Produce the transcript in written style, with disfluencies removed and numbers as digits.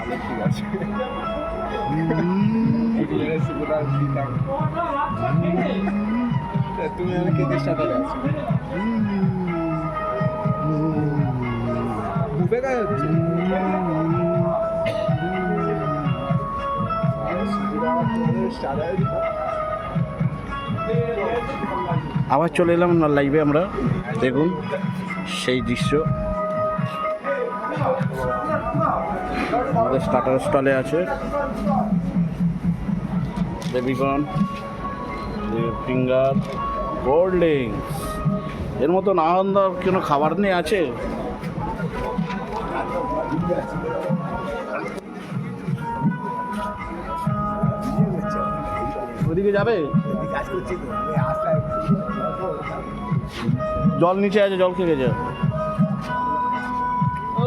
তাহলে ঠিক আছে। তুমি আমি কেকের স্টার্টারে আছো, বুফে কাজ হচ্ছে। আবার চলে এলাম লাইভে আমরা, দেখুন সেই দৃশ্য। আমাদের স্টার্টার স্টলে আছে বেবিকর্ন, ফিঙ্গার, কোল্ড ড্রিঙ্কস, এর মতন আনন্দ কোনো খাবার নেই আছে। ওদিকে যাবে, জল নিচে আছে, জল খেয়ে গেছে। ও